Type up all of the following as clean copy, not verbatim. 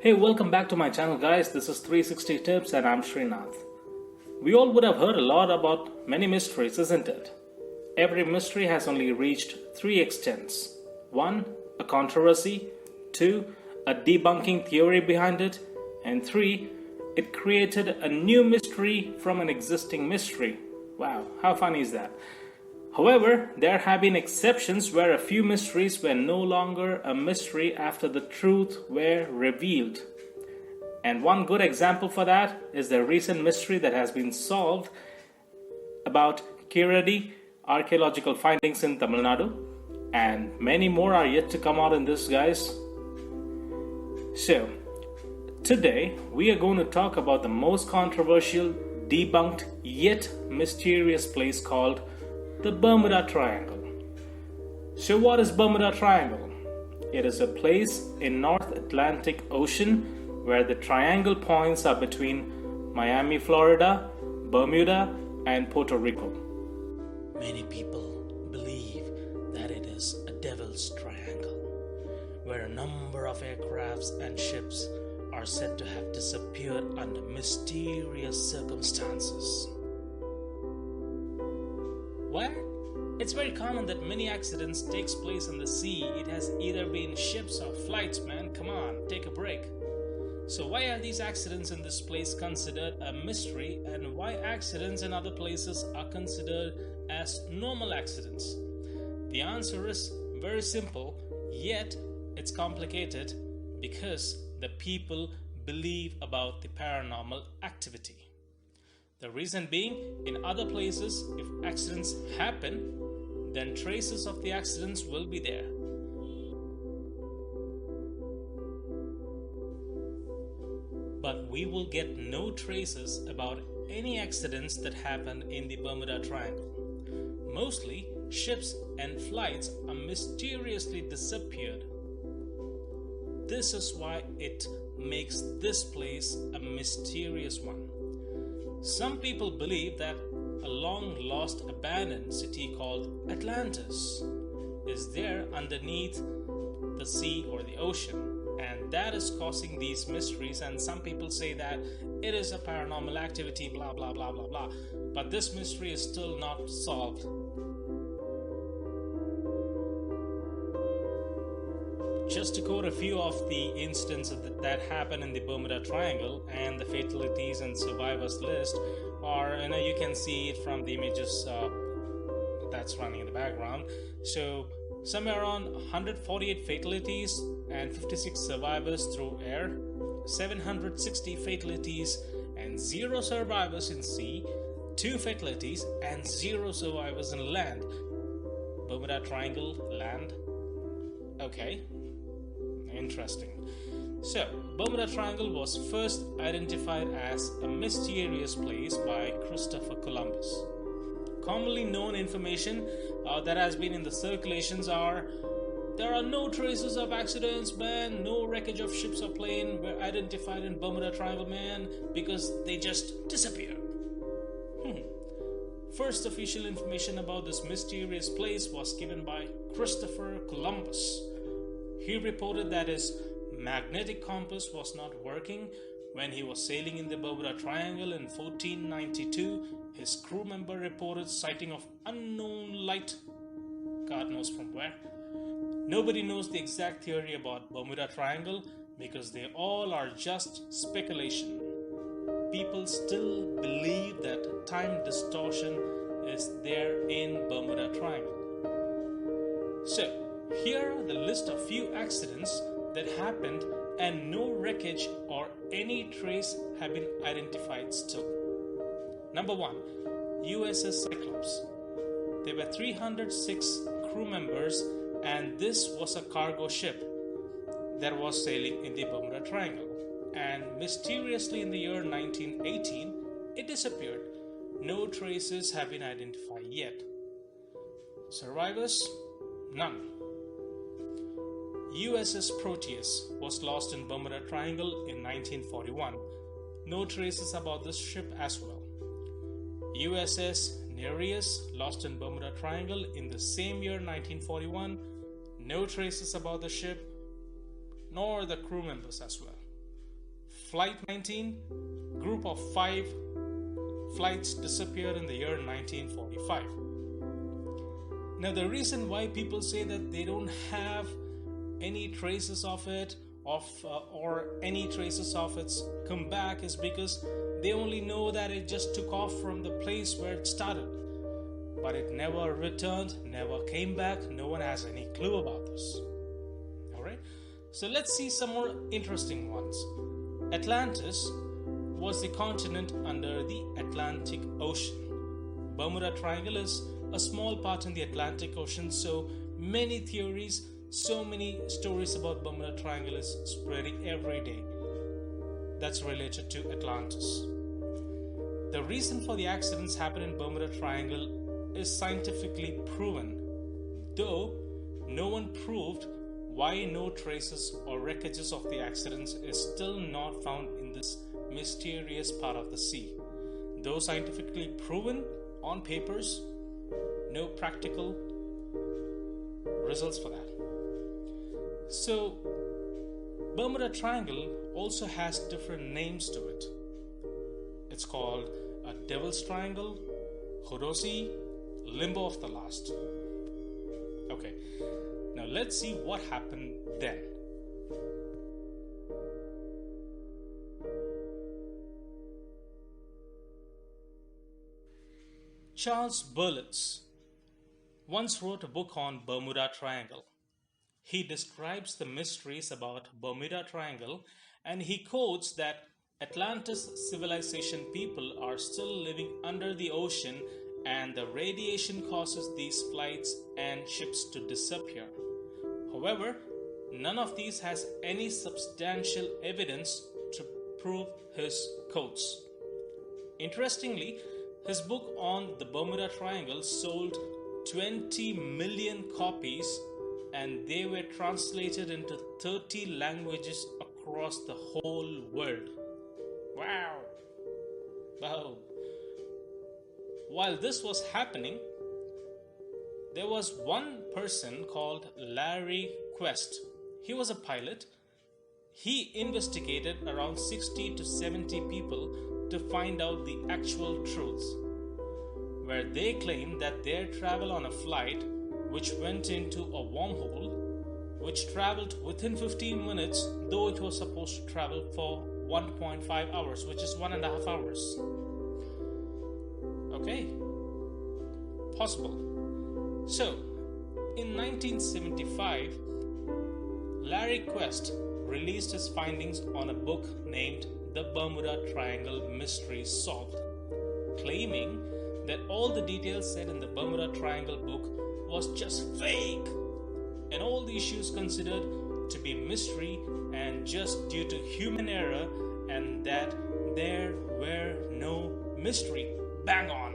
Hey, welcome back to my channel, guys. This is 360 Tips and I'm Srinath. We all would have heard a lot about many mysteries, isn't it? Every mystery has only reached three extents. 1. A controversy. 2. A debunking theory behind it. And 3. It created a new mystery from an existing mystery. Wow, how funny is that? However, there have been exceptions where a few mysteries were no longer a mystery after the truth were revealed. And one good example for that is the recent mystery that has been solved about Kiradi archaeological findings in Tamil Nadu, and many more are yet to come out in this, guys. So, today we are going to talk about the most controversial, debunked, yet mysterious place called the Bermuda Triangle. So what is Bermuda Triangle? It is a place in North Atlantic Ocean where the triangle points are between Miami, Florida, Bermuda, and Puerto Rico. Many people believe that it is a devil's triangle, where a number of aircrafts and ships are said to have disappeared under mysterious circumstances. What? It's very common that many accidents takes place in the sea. It has either been ships or flights, man. Come on, take a break. So why are these accidents in this place considered a mystery, and why accidents in other places are considered as normal accidents? The answer is very simple, yet it's complicated because the people believe about the paranormal activity. The reason being, in other places, if accidents happen, then traces of the accidents will be there. But we will get no traces about any accidents that happen in the Bermuda Triangle. Mostly, ships and flights are mysteriously disappeared. This is why it makes this place a mysterious one. Some people believe that a long-lost abandoned city called Atlantis is there underneath the sea or the ocean, and that is causing these mysteries. And some people say that it is a paranormal activity, blah blah blah blah blah. But this mystery is still not solved. Just to quote a few of the incidents that happened in the Bermuda Triangle, and the fatalities and survivors list are, you can see it from the images that's running in the background. So somewhere around 148 fatalities and 56 survivors through air, 760 fatalities and 0 survivors in sea, 2 fatalities and 0 survivors in land. Bermuda Triangle, land. Okay. Interesting. So, Bermuda Triangle was first identified as a mysterious place by Christopher Columbus. Commonly known information that has been in the circulations are: there are no traces of accidents, man. No wreckage of ships or plane were identified in Bermuda Triangle, man, because they just disappeared. First official information about this mysterious place was given by Christopher Columbus. He reported that his magnetic compass was not working when he was sailing in the Bermuda Triangle in 1492. His crew member reported sighting of unknown light, God knows from where. Nobody knows the exact theory about Bermuda Triangle because they all are just speculation. People still believe that time distortion is there in Bermuda Triangle. So, here are the list of few accidents that happened and no wreckage or any trace have been identified still. Number 1. USS Cyclops. There were 306 crew members, and this was a cargo ship that was sailing in the Bermuda Triangle. And mysteriously in the year 1918, it disappeared. No traces have been identified yet. Survivors? None. USS Proteus was lost in Bermuda Triangle in 1941. No traces about this ship as well. USS Nereus lost in Bermuda Triangle in the same year 1941. No traces about the ship nor the crew members as well. Flight 19, group of 5 flights disappeared in the year 1945. Now, the reason why people say that they don't have any traces of it or any traces of its comeback is because they only know that it just took off from the place where it started. But it never returned, never came back. No one has any clue about this. Alright? So let's see some more interesting ones. Atlantis was the continent under the Atlantic Ocean. Bermuda Triangle is a small part in the Atlantic Ocean, so many theories, so many stories about Bermuda Triangle is spreading every day that's related to Atlantis. The reason for the accidents happen in Bermuda Triangle is scientifically proven, though no one proved why no traces or wreckages of the accidents is still not found in this mysterious part of the sea. Though scientifically proven on papers, no practical results for that. So, Bermuda Triangle also has different names to it. It's called a Devil's Triangle, Hodossi, Limbo of the Last. Okay, now let's see what happened then. Charles Berlitz once wrote a book on Bermuda Triangle. He describes the mysteries about Bermuda Triangle, and he quotes that Atlantis civilization people are still living under the ocean and the radiation causes these flights and ships to disappear. However, none of these has any substantial evidence to prove his quotes. Interestingly, his book on the Bermuda Triangle sold 20 million copies and they were translated into 30 languages across the whole world. Wow! Wow! While this was happening, there was one person called Larry Quest. He was a pilot. He investigated around 60 to 70 people to find out the actual truth, where they claimed that their travel on a flight which went into a wormhole, which traveled within 15 minutes, though it was supposed to travel for 1.5 hours, which is 1.5 hours. Okay, possible. So, in 1975, Larry Quest released his findings on a book named The Bermuda Triangle Mystery Solved, claiming that all the details said in the Bermuda Triangle book was just fake, and all the issues considered to be mystery and just due to human error, and that there were no mystery. Bang on!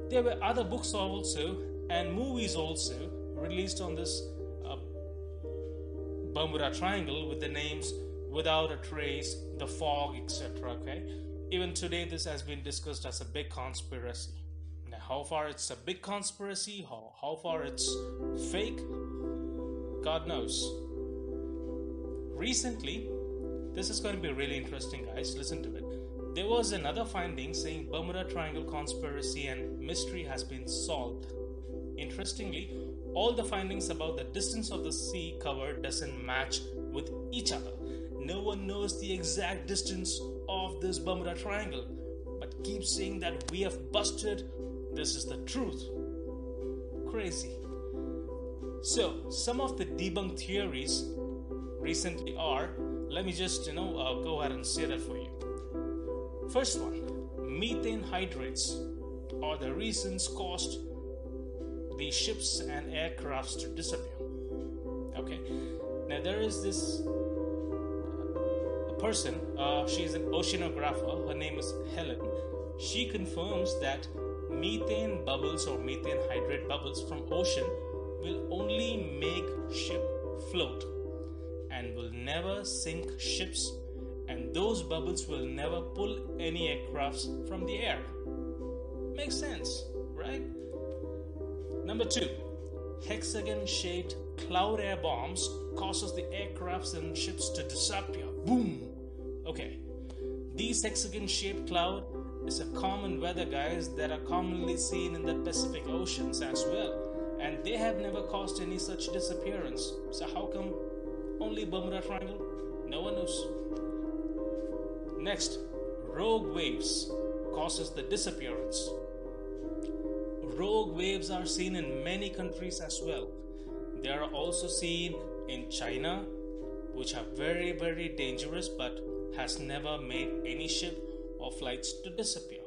There were other books also and movies also released on this Bermuda Triangle with the names Without a Trace, The Fog, etc. Okay, even today this has been discussed as a big conspiracy. Now, how far it's a big conspiracy, how far it's fake, God knows. Recently, this is going to be really interesting, guys. Listen to it. There was another finding saying Bermuda Triangle conspiracy and mystery has been solved. Interestingly, all the findings about the distance of the sea cover doesn't match with each other. No one knows the exact distance of this Bermuda Triangle, but keep saying that we have busted. This is the truth. Crazy. So, some of the debunked theories recently are, let me just go ahead and say that for you. First one, methane hydrates are the reasons caused the ships and aircrafts to disappear. Okay, now there is this person, she's an oceanographer, her name is Helen. She confirms that methane bubbles or methane hydrate bubbles from ocean will only make ship float and will never sink ships, and those bubbles will never pull any aircrafts from the air. Makes sense, right? Number 2, hexagon-shaped cloud air bombs causes the aircrafts and ships to disappear. Boom! Okay, these hexagon-shaped cloud is a common weather, guys, that are commonly seen in the Pacific Oceans as well, and they have never caused any such disappearance. So how come only Bermuda Triangle? No one knows. Next, rogue waves causes the disappearance. Rogue waves are seen in many countries as well. They are also seen in China, which are very, very dangerous but has never made any ship or flights to disappear.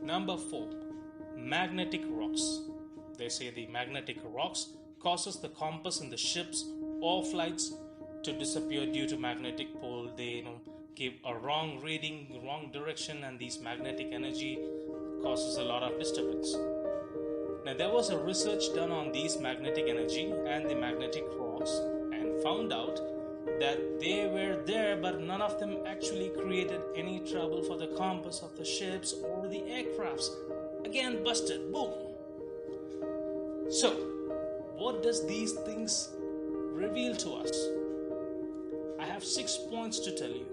Number 4, magnetic rocks. They say the magnetic rocks causes the compass in the ships or flights to disappear due to magnetic pole. They give a wrong reading, wrong direction, and these magnetic energy causes a lot of disturbance. Now, there was a research done on these magnetic energy and the magnetic rocks and found out that they were there, but none of them actually created any trouble for the compass of the ships or the aircrafts. Again, busted. Boom. So, what does these things reveal to us? I have 6 points to tell you.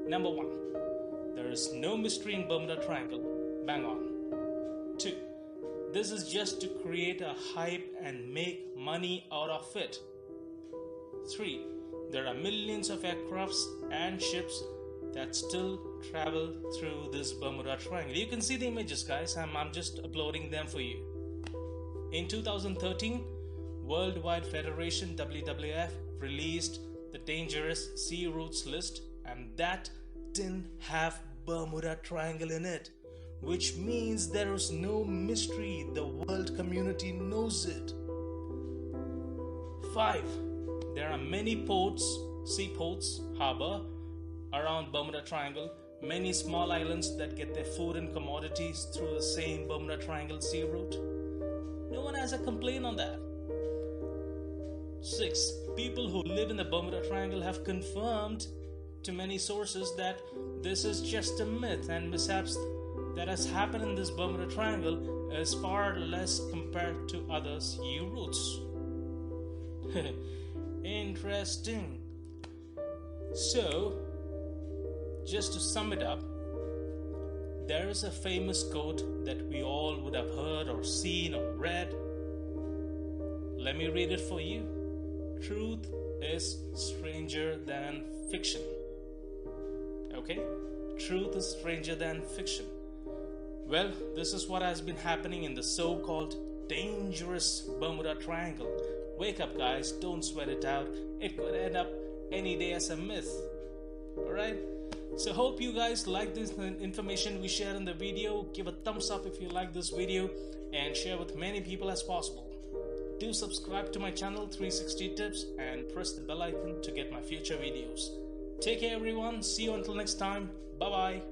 Number 1, there is no mystery in Bermuda Triangle. Bang on. 2, this is just to create a hype and make money out of it. 3, there are millions of aircrafts and ships that still travel through this Bermuda Triangle. You can see the images, guys. I'm just uploading them for you. In 2013, Worldwide Federation WWF released the dangerous sea routes list, and that didn't have Bermuda Triangle in it, which means there is no mystery. The world community knows it. 5, there are many ports, seaports, harbor around Bermuda Triangle, many small islands that get their food and commodities through the same Bermuda Triangle sea route. No one has a complaint on that. 6, people who live in the Bermuda Triangle have confirmed to many sources that this is just a myth, and mishaps that has happened in this Bermuda Triangle is far less compared to other sea routes. Interesting. So, just to sum it up, there is a famous quote that we all would have heard or seen or read. Let me read it for you. Truth is stranger than fiction. Okay? Truth is stranger than fiction. Well, this is what has been happening in the so-called dangerous Bermuda Triangle. Wake up, guys. Don't sweat it out. It could end up any day as a myth. Alright? So hope you guys like this information we shared in the video. Give a thumbs up if you like this video and share with many people as possible. Do subscribe to my channel 360 Tips and press the bell icon to get my future videos. Take care everyone. See you until next time. Bye bye.